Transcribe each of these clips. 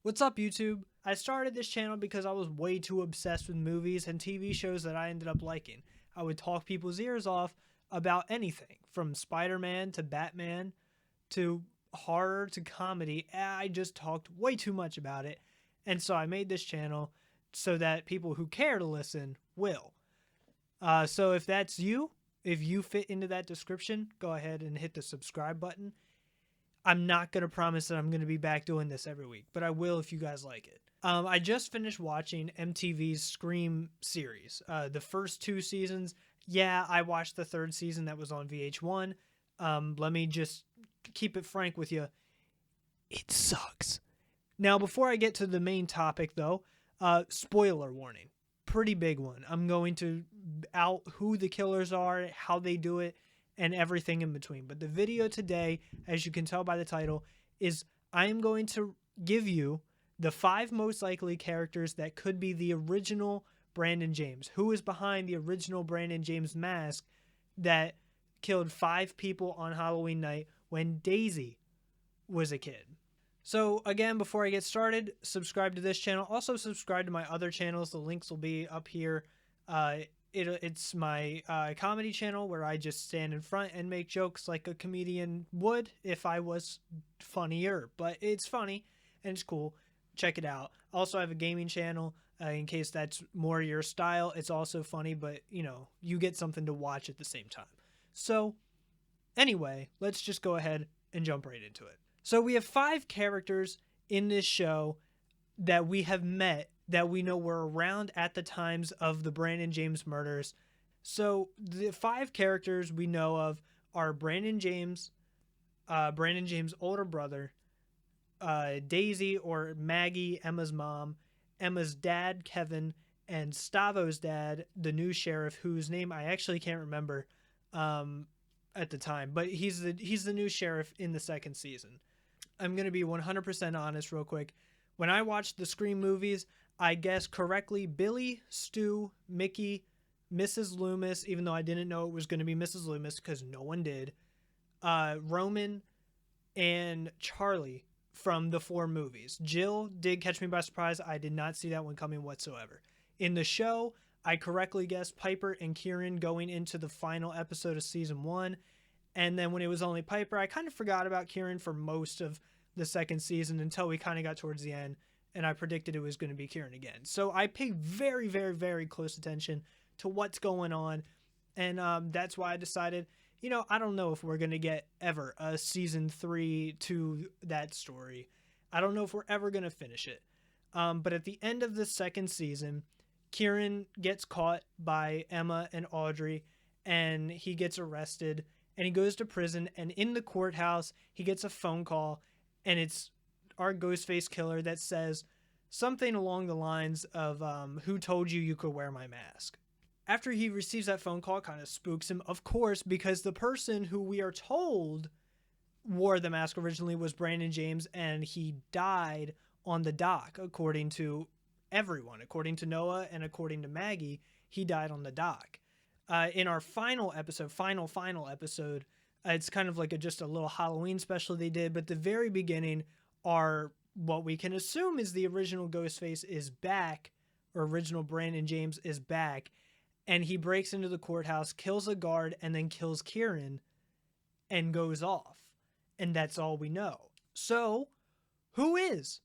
What's up, YouTube? I started this channel because I was way too obsessed with movies and TV shows that I ended up liking. I would talk people's ears off about anything, from Spider-Man to Batman to horror to comedy. I just talked way too much about it, and so I made this channel so that people who care to listen will. So if that's you, if you fit into that description, go ahead and hit the subscribe button. I'm not going to promise that I'm going to be back doing this every week, but I will if you guys like it. I just finished watching MTV's Scream series. The first 2 seasons, yeah, I watched the 3rd season that was on VH1. Let me just keep it frank with you. It sucks. Now, before I get to the main topic, though, spoiler warning. Pretty big one. I'm going to out who the killers are, how they do it, and everything in between. But the video today, as you can tell by the title, is I am going to give you the 5 most likely characters that could be the original Brandon James. Who is behind the original Brandon James mask that killed 5 people on Halloween night when Daisy was a kid. So again, before I get started, subscribe to this channel. Also subscribe to my other channels. The links will be up here. It's my comedy channel where I just stand in front and make jokes like a comedian would if I was funnier. But it's funny and it's cool. Check it out. Also, I have a gaming channel in case that's more your style. It's also funny, but you know, you get something to watch at the same time. So anyway, let's just go ahead and jump right into it. So we have 5 characters in this show that we have met that we know were around at the times of the Brandon James murders. So the 5 characters we know of are Brandon James' older brother, Daisy or Maggie, Emma's mom, Emma's dad, Kevin, and Stavo's dad, the new sheriff, whose name I actually can't remember at the time, but he's the new sheriff in the 2nd season. I'm going to be 100% honest real quick. When I watched the Scream movies, I guessed correctly Billy, Stu, Mickey, Mrs. Loomis, even though I didn't know it was going to be Mrs. Loomis because no one did, Roman, and Charlie from the 4 movies. Jill did catch me by surprise. I did not see that one coming whatsoever. In the show, I correctly guessed Piper and Kieran going into the final episode of season 1. And then when it was only Piper, I kind of forgot about Kieran for most of the 2nd season until we kind of got towards the end, and I predicted it was going to be Kieran again. So I paid very, very, very close attention to what's going on, and that's why I decided, you know, I don't know if we're going to get ever a season 3 to that story. I don't know if we're ever going to finish it. But at the end of the 2nd season, Kieran gets caught by Emma and Audrey, and he gets arrested, and he goes to prison, and in the courthouse, he gets a phone call, and it's our Ghostface killer that says something along the lines of, who told you could wear my mask? After he receives that phone call, it kind of spooks him, of course, because the person who we are told wore the mask originally was Brandon James, and he died on the dock, according to everyone. According to Noah and according to Maggie, he died on the dock. In our final episode, final episode, it's kind of like just a little Halloween special they did, but the very beginning are what we can assume is the original Ghostface is back, or original Brandon James is back, and he breaks into the courthouse, kills a guard, and then kills Kieran and goes off. And that's all we know. So, who is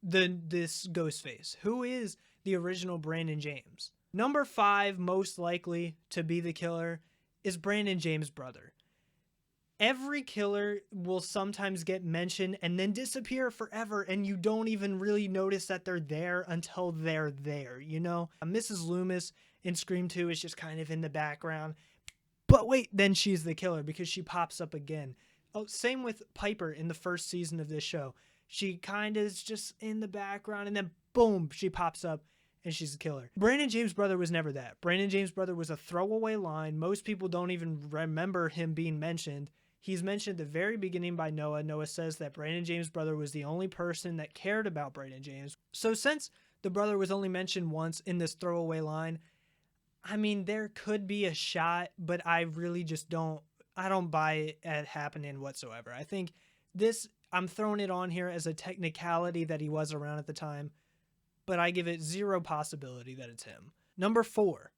this Ghostface? Who is the original Brandon James? Number 5, most likely to be the killer, is Brandon James' brother. Every killer will sometimes get mentioned and then disappear forever, and you don't even really notice that they're there until they're there, you know? Mrs. Loomis in Scream 2 is just kind of in the background. But wait, then she's the killer because she pops up again. Oh, same with Piper in the 1st season of this show. She kind of is just in the background, and then boom, she pops up. And she's the killer. Brandon James' brother was never that. Brandon James' brother was a throwaway line. Most people don't even remember him being mentioned. He's mentioned at the very beginning by Noah. Noah says that Brandon James' brother was the only person that cared about Brandon James. So since the brother was only mentioned once in this throwaway line, I mean, there could be a shot, but I really just don't buy it happening whatsoever. I think this I'm throwing it on here as a technicality that he was around at the time, but I give it zero possibility that it's him. Number 4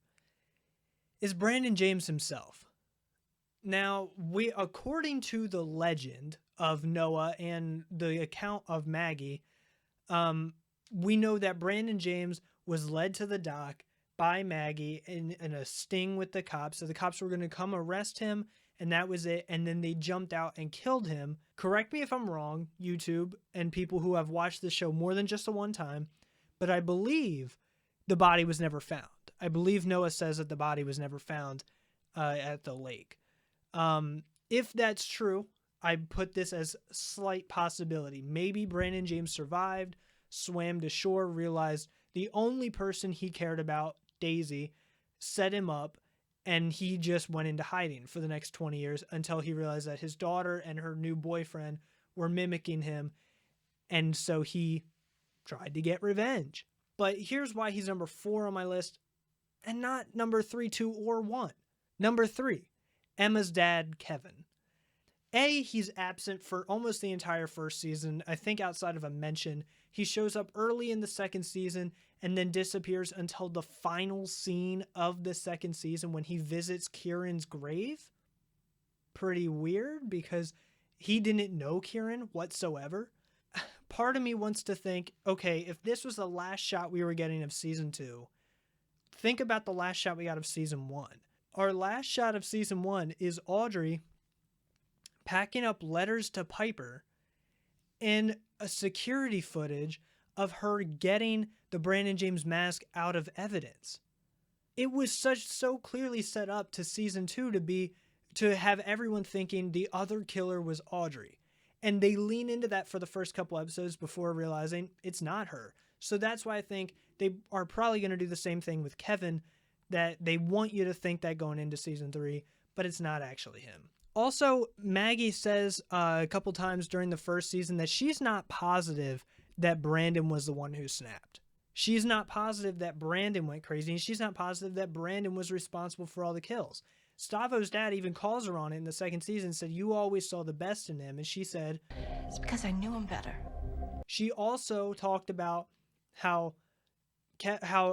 is Brandon James himself. Now, according to the legend of Noah and the account of Maggie, we know that Brandon James was led to the dock by Maggie in a sting with the cops. So the cops were going to come arrest him, and that was it. And then they jumped out and killed him. Correct me if I'm wrong, YouTube and people who have watched the show more than just the one time, but I believe the body was never found. I believe Noah says that the body was never found at the lake. If that's true, I put this as slight possibility. Maybe Brandon James survived, swam to shore, realized the only person he cared about, Daisy, set him up, and he just went into hiding for the next 20 years until he realized that his daughter and her new boyfriend were mimicking him, and so he tried to get revenge. But here's why he's number 4 on my list and not number 3, 2, or 1. Number 3, Emma's dad, Kevin. He's absent for almost the entire first season. I think outside of a mention, he shows up early in the second season and then disappears until the final scene of the second season when he visits Kieran's grave. Pretty weird because he didn't know Kieran whatsoever. Part of me wants to think, okay, if this was the last shot we were getting of season 2, think about the last shot we got of season 1. Our last shot of season 1 is Audrey packing up letters to Piper and a security footage of her getting the Brandon James mask out of evidence. It was so clearly set up to season 2 to have everyone thinking the other killer was Audrey. And they lean into that for the first couple episodes before realizing it's not her. So that's why I think they are probably going to do the same thing with Kevin, that they want you to think that going into season 3, but it's not actually him. Also, Maggie says a couple times during the first season that she's not positive that Brandon was the one who snapped. She's not positive that Brandon went crazy, and she's not positive that Brandon was responsible for all the kills. Stavo's dad even calls her on it in the second season, said, "You always saw the best in him," and she said, "It's because I knew him better." She also talked about how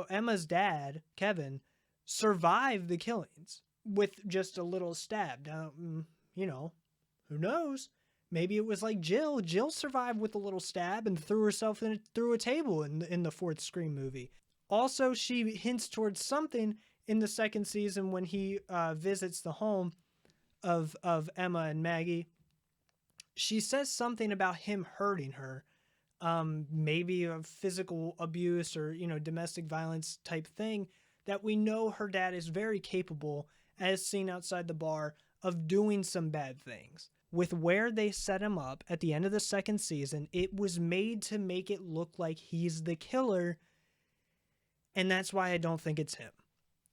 Emma's dad, Kevin, survived the killings with just a little stab. Now, who knows? Maybe it was like Jill. Jill survived with a little stab and threw herself through a table in the fourth Scream movie. Also, she hints towards something in the second season when he visits the home of Emma and Maggie. She says something about him hurting her, maybe a physical abuse or domestic violence type thing, that we know her dad is very capable, as seen outside the bar, of doing some bad things. With where they set him up at the end of the second season, it was made to make it look like he's the killer, and that's why I don't think it's him.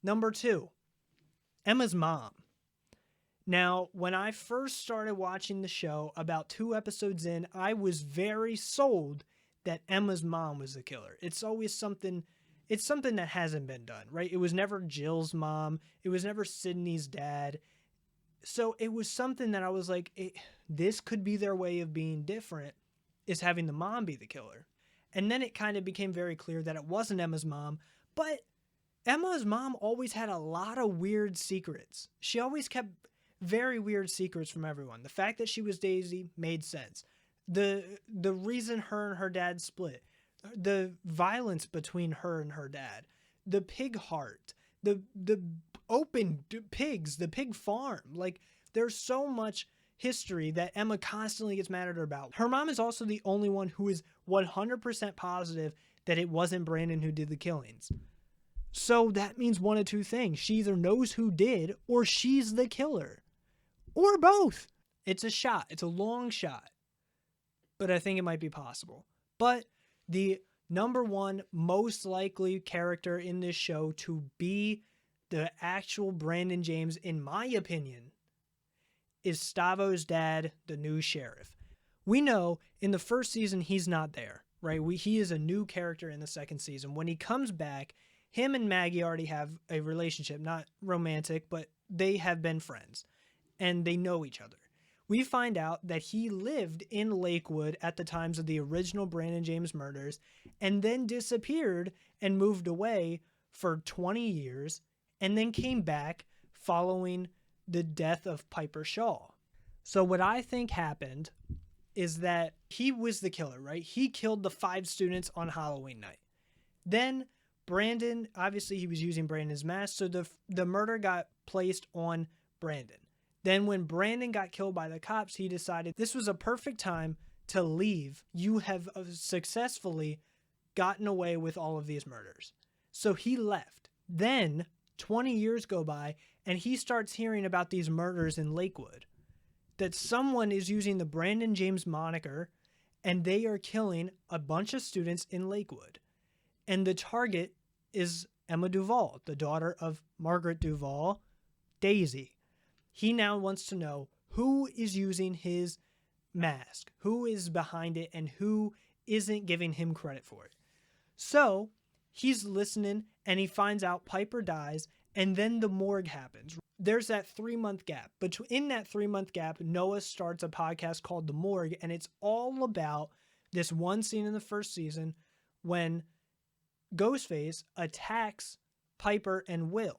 Number 2, Emma's mom. Now, when I first started watching the show, about 2 episodes in, I was very sold that Emma's mom was the killer. It's always something that hasn't been done, right? It was never Jill's mom. It was never Sydney's dad. So it was something that I was like, this could be their way of being different, is having the mom be the killer. And then it kind of became very clear that it wasn't Emma's mom, but Emma's mom always had a lot of weird secrets. She always kept very weird secrets from everyone. The fact that she was Daisy made sense. The reason her and her dad split, the violence between her and her dad, the pig heart, the open pigs, the pig farm. Like, there's so much history that Emma constantly gets mad at her about. Her mom is also the only one who is 100% positive that it wasn't Brandon who did the killings. So that means one of two things. She either knows who did, or she's the killer. Or both. It's a shot. It's a long shot. But I think it might be possible. But the number 1 most likely character in this show to be the actual Brandon James, in my opinion, is Stavo's dad, the new sheriff. We know in the first season he's not there, right? He is a new character in the second season. When he comes back, him and Maggie already have a relationship, not romantic, but they have been friends, and they know each other. we find out that he lived in Lakewood at the times of the original Brandon James murders and then disappeared and moved away for 20 years and then came back following the death of Piper Shaw. So what I think happened is that he was the killer, right? He killed the 5 students on Halloween night. Then Brandon, obviously he was using Brandon's mask, so the murder got placed on Brandon. Then when Brandon got killed by the cops, he decided this was a perfect time to leave. You have successfully gotten away with all of these murders. So he left. Then 20 years go by and he starts hearing about these murders in Lakewood. That someone is using the Brandon James moniker and they are killing a bunch of students in Lakewood. And the target is Emma Duval, the daughter of Margaret Duval, Daisy. He now wants to know who is using his mask, who is behind it, and who isn't giving him credit for it. So he's listening and he finds out Piper dies and then the morgue happens. There's that 3-month gap. But in that 3-month gap, Noah starts a podcast called The Morgue, and it's all about this one scene in the first season when Ghostface attacks Piper and Will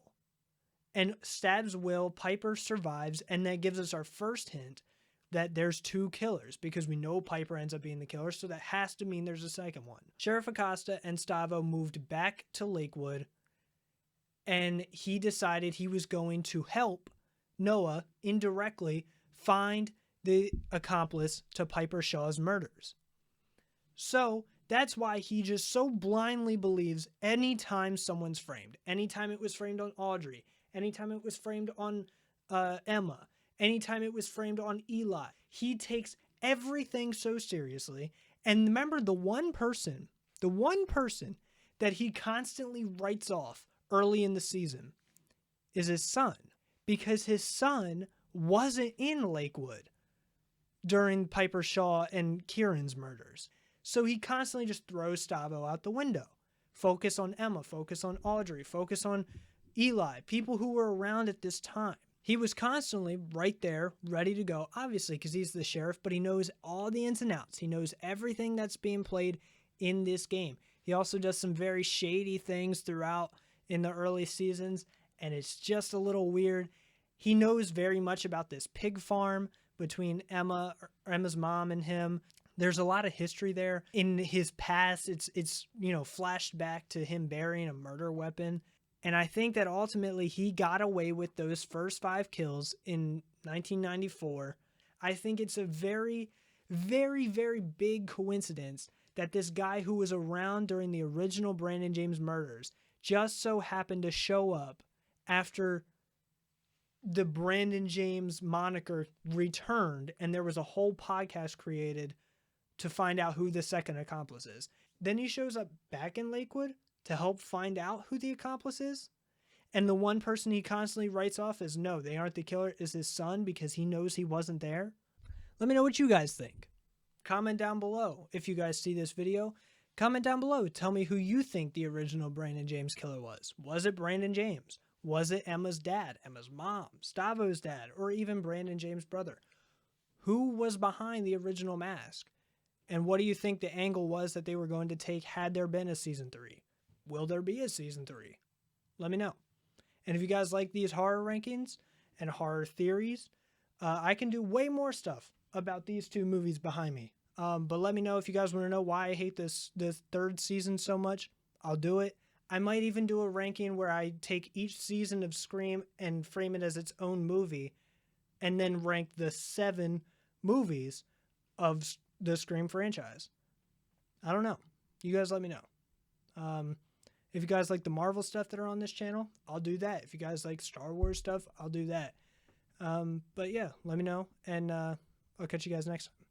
and stabs Will. Piper survives, and that gives us our first hint that there's 2 killers because we know Piper ends up being the killer, so that has to mean there's a second one. Sheriff Acosta and Stavo moved back to Lakewood, and he decided he was going to help Noah indirectly find the accomplice to Piper Shaw's murders. So that's why he just so blindly believes anytime someone's framed. Anytime it was framed on Audrey. Anytime it was framed on Emma. Anytime it was framed on Eli. He takes everything so seriously. And remember, the one person that he constantly writes off early in the season is his son, because his son wasn't in Lakewood during Piper Shaw and Kieran's murders. So he constantly just throws Stavo out the window. Focus on Emma, focus on Audrey, focus on Eli, people who were around at this time. He was constantly right there, ready to go, obviously because he's the sheriff, but he knows all the ins and outs. He knows everything that's being played in this game. He also does some very shady things throughout in the early seasons, and it's just a little weird. He knows very much about this pig farm between Emma's mom and him. There's a lot of history there. In his past, it's flashed back to him burying a murder weapon. And I think that ultimately he got away with those first 5 kills in 1994. I think it's a very, very, very big coincidence that this guy who was around during the original Brandon James murders just so happened to show up after the Brandon James moniker returned, and there was a whole podcast created to find out who the second accomplice is. Then he shows up back in Lakewood to help find out who the accomplice is. And the one person he constantly writes off as, no, they aren't the killer, is his son because he knows he wasn't there. Let me know what you guys think. Comment down below. If you guys see this video, comment down below. Tell me who you think the original Brandon James killer was. Was it Brandon James? Was it Emma's dad, Emma's mom, Stavo's dad, or even Brandon James' brother? Who was behind the original mask? And what do you think the angle was that they were going to take had there been a season 3? Will there be a season 3? Let me know. And if you guys like these horror rankings and horror theories, I can do way more stuff about these 2 movies behind me. But let me know if you guys want to know why I hate this 3rd season so much. I'll do it. I might even do a ranking where I take each season of Scream and frame it as its own movie and then rank the 7 movies of the Scream franchise. I don't know. You guys let me know. If you guys like the Marvel stuff that are on this channel, I'll do that. If you guys like Star Wars stuff, I'll do that. But yeah, let me know, and I'll catch you guys next time.